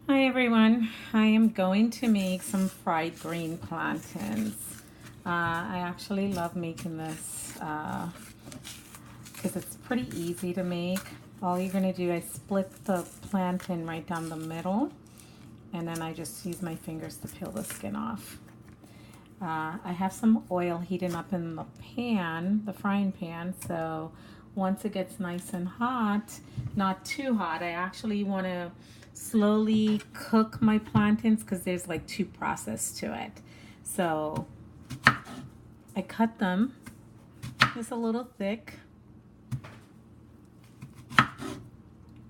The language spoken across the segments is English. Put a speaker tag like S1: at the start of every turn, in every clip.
S1: Hi everyone, I am going to make some fried green plantains. I actually love making this because it's pretty easy to make. All you're going to do is split the plantain right down the middle, and then I just use my fingers to peel the skin off. I have some oil heating up in the pan, the frying pan, so once it gets nice and hot, not too hot, I actually want to slowly cook my plantains because there's like two process to it. So I cut them just a little thick,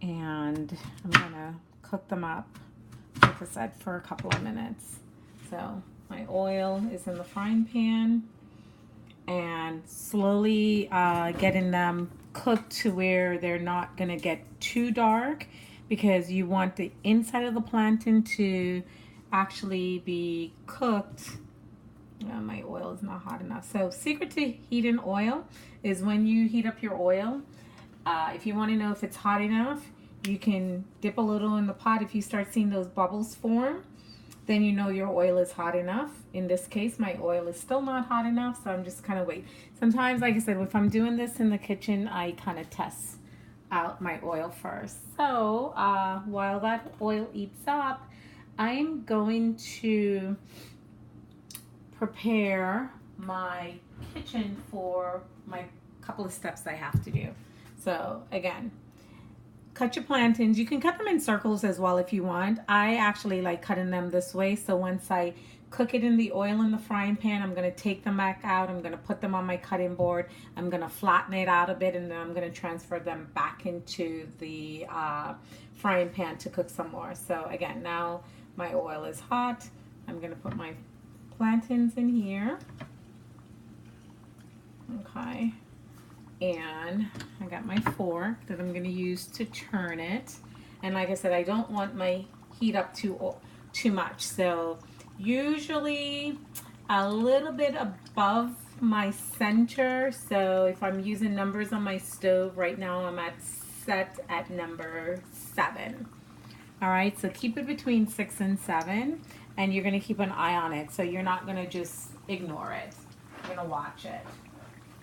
S1: and I'm gonna cook them up, like I said, for a couple of minutes. So my oil is in the frying pan, and slowly getting them cooked to where they're not gonna get too dark, because you want the inside of the plantain to actually be cooked. My oil is not hot enough. So secret to heating oil is when you heat up your oil, if you want to know if it's hot enough, you can dip a little in the pot. If you start seeing those bubbles form, then you know your oil is hot enough. In this case, my oil is still not hot enough, so I'm just kind of wait. Sometimes, like I said, if I'm doing this in the kitchen, I kind of test out my oil first. So while that oil heats up, I'm going to prepare my kitchen for my couple of steps I have to do. So again, cut your plantains. You can cut them in circles as well if you want. I actually like cutting them this way. So once I cook it in the oil in the frying pan, I'm going to take them back out. I'm going to put them on my cutting board. I'm going to flatten it out a bit, and then I'm going to transfer them back into the frying pan to cook some more. So again, now my oil is hot. I'm going to put my plantains in here. Okay. And I got my fork that I'm going to use to turn it. And like I said, I don't want my heat up too much. So usually a little bit above my center. So if I'm using numbers on my stove right now, I'm set at number 7. All right, so keep it between 6 and 7, and you're going to keep an eye on it. So you're not going to just ignore it. You're going to watch it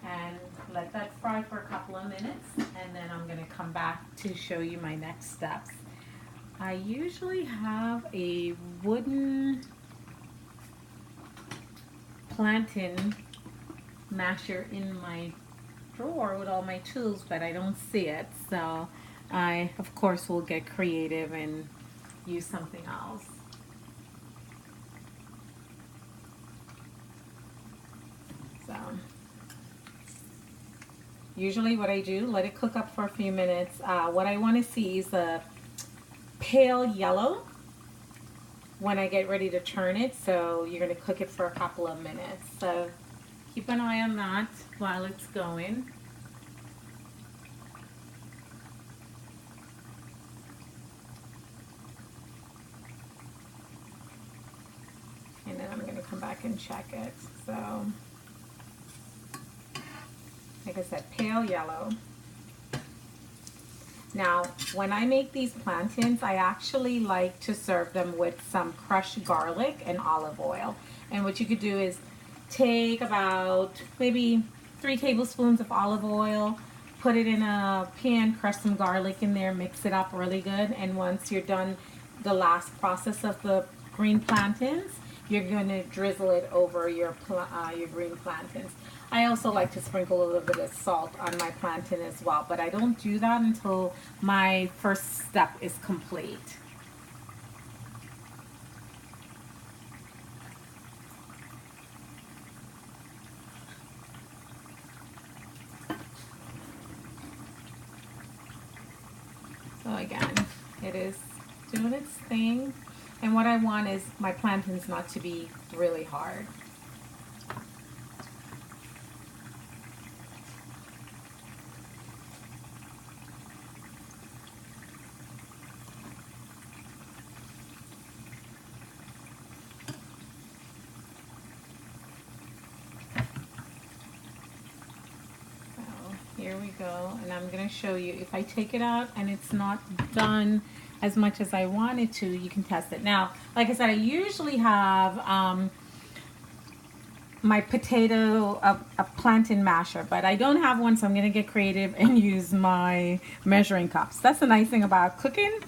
S1: and let that fry for a couple of minutes, and then I'm going to come back to show you my next steps. I usually have a wooden plantain masher in my drawer with all my tools, but I don't see it, so I of course will get creative and use something else. So usually what I do, let it cook up for a few minutes. What I want to see is a pale yellow when I get ready to turn it, so you're going to cook it for a couple of minutes. So keep an eye on that while it's going. And then I'm going to come back and check it. So like I said, pale yellow. Now, when I make these plantains, I actually like to serve them with some crushed garlic and olive oil. And what you could do is take about maybe 3 tablespoons of olive oil, put it in a pan, crush some garlic in there, mix it up really good. And once you're done the last process of the green plantains, you're going to drizzle it over your green plantains. I also like to sprinkle a little bit of salt on my plantain as well, but I don't do that until my first step is complete. So again, it is doing its thing. And what I want is my plantains not to be really hard. Here we go, and I'm going to show you if I take it out and it's not done as much as I wanted to, you can test it. Now, like I said, I usually have my potato, a plantain masher, but I don't have one, so I'm gonna get creative and use my measuring cups. That's the nice thing about cooking.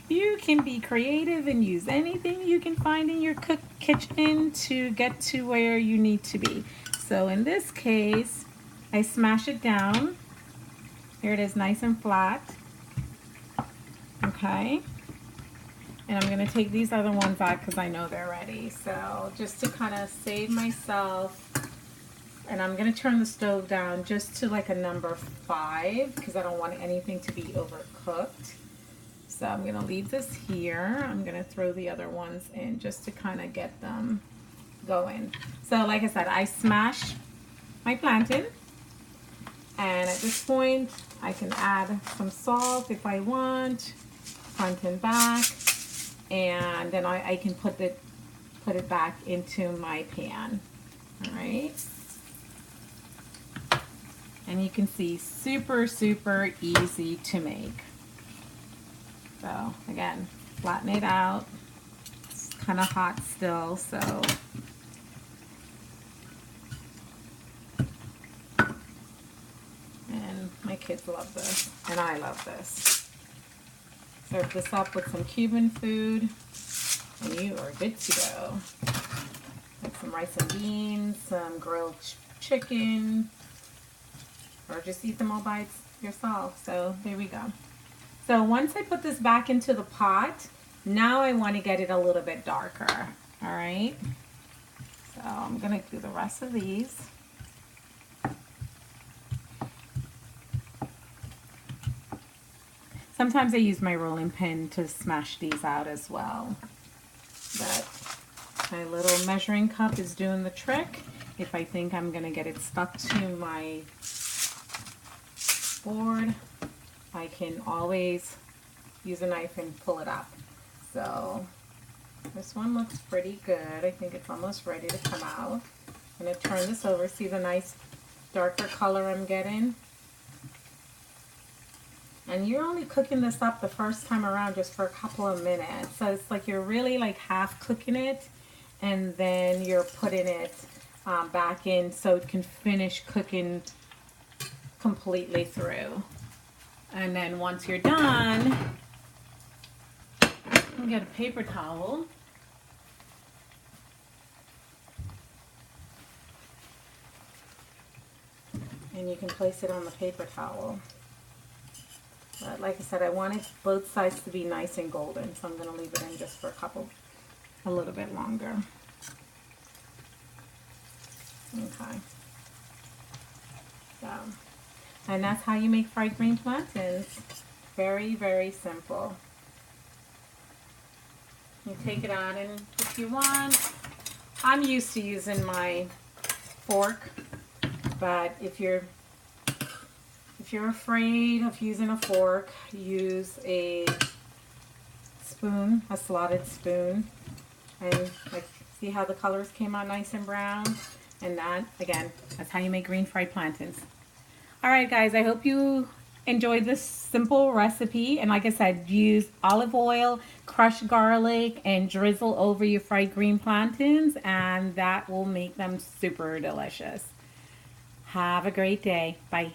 S1: You can be creative and use anything you can find in your kitchen to get to where you need to be. So in this case, I smash it down. Here it is, nice and flat. Okay. And I'm going to take these other ones out because I know they're ready. So just to kind of save myself, and I'm going to turn the stove down just to like a number 5 because I don't want anything to be overcooked. So I'm going to leave this here. I'm going to throw the other ones in just to kind of get them going. So like I said, I smashed my plantain. And at this point, I can add some salt if I want, front and back. And then I can put it back into my pan. All right. And you can see super, super easy to make. So again, flatten it out. It's kind of hot still, so. And my kids love this, and I love this. Serve this up with some Cuban food, and you are good to go. Like some rice and beans, some grilled chicken, or just eat them all by yourself. So there we go. So once I put this back into the pot, now I want to get it a little bit darker. All right. So I'm going to do the rest of these. Sometimes I use my rolling pin to smash these out as well. But my little measuring cup is doing the trick. If I think I'm going to get it stuck to my board, I can always use a knife and pull it up. So this one looks pretty good. I think it's almost ready to come out. I'm going to turn this over. See the nice darker color I'm getting? And you're only cooking this up the first time around just for a couple of minutes. So it's like you're really like half cooking it, and then you're putting it back in so it can finish cooking completely through. And then once you're done, you get a paper towel. And you can place it on the paper towel. But like I said, I wanted both sides to be nice and golden, so I'm going to leave it in just for a little bit longer. Okay. So, and that's how you make fried green plantains. Very, very simple. You take it out, and if you want, I'm used to using my fork, but if you're afraid of using a fork, use a spoon, a slotted spoon. And like, see how the colors came out nice and brown? And that, again, that's how you make green fried plantains. All right, guys, I hope you enjoyed this simple recipe. And like I said, use olive oil, crushed garlic, and drizzle over your fried green plantains, and that will make them super delicious. Have a great day. Bye.